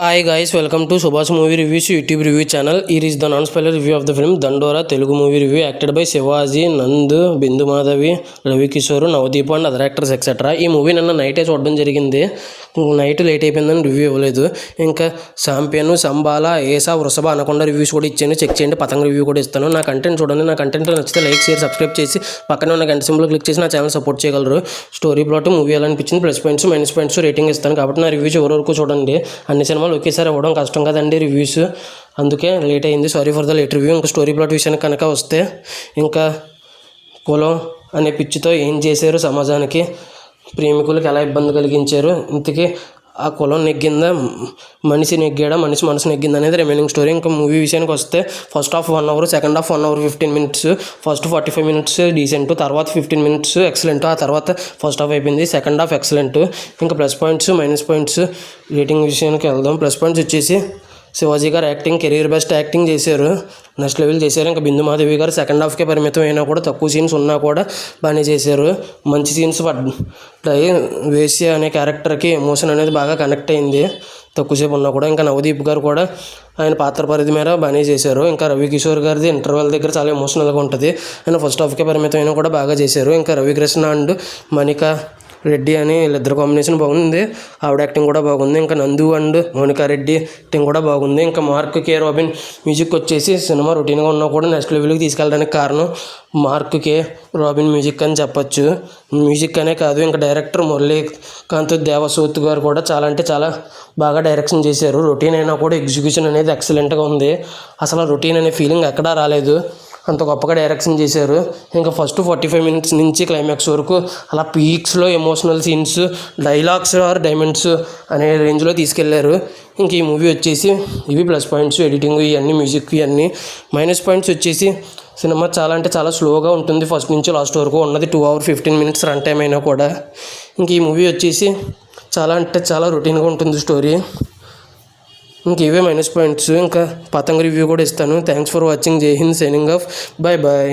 Hi guys, welcome to Subhash movie reviews YouTube review channel. Here is the non spoiler review of the film Dandora Telugu movie review acted by Shivaji, Nand, Bindu Madhavi, Ravikishore, Navdeep and other actors etcetera. ఈ movie నిన్న నైటే చూడడం జరిగింది. Night late అయిపోయిందని review ఇవ్వలేదు. ఇంకా శాంపియన్, సంబాల, ఏసా, వృషభ అనకుండా రివ్యూస్ కూడా ఇచ్చాను. చెక్ చేయండి, పతంగ రివ్యూ కూడా ఇస్తాను. నా కంటెంట్ చూడండి. నా కంటెంట్ నచ్చితే లైక్, షేర్, సబ్స్క్రైబ్ చేసి పక్కన ఉన్న గంట సింబల్ క్లిక్ చేసి నా ఛానల్ సపోర్ట్ చేయగలరు. స్టోరీ ప్లాట్, మూవీ ఎలా అనిపించింది, plus points, minus points rating ఇస్తాను. కాబట్టి నా రివ్యూ చివరి వరకు చూడండి. అన్ని సినిమాలు ఒకేసారి ఇవ్వడం కష్టం కదండి రివ్యూస్, అందుకే లేట్ అయింది. Sorry for the late review. ఇంకా స్టోరీ ప్లాట్ విషయానికి కనుక వస్తే, ఇంకా కులం అనే పిచ్చితో ఏం చేశారు, సమాజానికి ప్రేమికులకు ఎలా ఇబ్బంది కలిగించారు, ఇంతకీ ఆ కులం నెగ్గిందా, మనిషి నెగ్గాడా, మనిషి మనసు నెగ్గిందా అనేది రిమైనింగ్ స్టోరీ. ఇంకా మూవీ విషయానికి వస్తే first half 1 hour, second half 1 hour 15 minutes, first 45 minutes decent, తర్వాత 15 minutes ఎక్సలెంట్, ఆ తర్వాత ఫస్ట్ హాఫ్ అయిపోయింది, సెకండ్ హాఫ్ ఎక్సలెంట్. ఇంకా plus points, minus points rating విషయానికి వెళ్దాం. ప్లస్ పాయింట్స్ వచ్చేసి శివాజీ గారు యాక్టింగ్ కెరీర్ బెస్ట్ యాక్టింగ్ చేశారు, నెక్స్ట్ లెవెల్ చేశారు. ఇంకా బిందు మాధవి గారు సెకండ్ హాఫ్కే పరిమితం అయినా కూడా, తక్కువ సీన్స్ ఉన్నా కూడా బాగానే చేశారు. మంచి సీన్స్ పడ్డాయి. వేశ్య అనే క్యారెక్టర్కి ఎమోషన్ అనేది బాగా కనెక్ట్ అయింది తక్కువసేపు ఉన్నా కూడా. ఇంకా నవదీప్ గారు కూడా ఆయన పాత్ర పరిధి మేర బాగానే చేశారు. ఇంకా రవికిషోర్ గారిది ఇంటర్వెల్ దగ్గర చాలా ఎమోషనల్గా ఉంటుంది. ఆయన ఫస్ట్ హాఫ్కే పరిమితం అయినా కూడా బాగా చేశారు. ఇంకా రవికృష్ణ అండ్ మణికా రెడ్డి అని వీళ్ళిద్దరు కాంబినేషన్ బాగుంది, ఆవిడ యాక్టింగ్ కూడా బాగుంది. ఇంకా నందు అండ్ మోనికా రెడ్డి యాక్టింగ్ కూడా బాగుంది. ఇంకా మార్క్ కే రాబిన్ మ్యూజిక్ వచ్చేసి సినిమా రొటీన్గా ఉన్నా కూడా నెక్స్ట్ లెవెల్కి తీసుకెళ్ళడానికి కారణం మార్క్ కే రాబిన్ మ్యూజిక్ అని చెప్పొచ్చు. మ్యూజిక్ అనే కాదు, ఇంకా డైరెక్టర్ మురళీకాంత్ దేవసూత్ గారు కూడా చాలా అంటే చాలా బాగా డైరెక్షన్ చేశారు. రొటీన్ అయినా కూడా ఎగ్జిక్యూషన్ అనేది ఎక్సలెంట్గా ఉంది. అసలు రొటీన్ అనే ఫీలింగ్ ఎక్కడా రాలేదు, అంత గొప్పగా డైరెక్షన్ చేశారు. ఇంకా ఫస్ట్ 45 minutes నుంచి క్లైమాక్స్ వరకు అలా పీక్స్లో emotional scenes, dialogues are diamonds అనే రేంజ్లో తీసుకెళ్లారు. ఇంక ఈ మూవీ వచ్చేసి ఇవి ప్లస్ పాయింట్స్, ఎడిటింగ్ ఇవన్నీ, మ్యూజిక్ ఇవన్నీ. మైనస్ పాయింట్స్ వచ్చేసి సినిమా చాలా అంటే చాలా స్లోగా ఉంటుంది ఫస్ట్ నుంచి లాస్ట్ వరకు. ఉన్నది 2 hours 15 minutes రన్ టైం అయినా కూడా. ఇంక ఈ మూవీ వచ్చేసి చాలా అంటే చాలా రొటీన్గా ఉంటుంది స్టోరీ. ఇంక ఇవే మైనస్ పాయింట్స్. ఇంకా పతంగ రివ్యూ కూడా ఇస్తాను. Thanks for watching. జై Hind, signing off. Bye bye.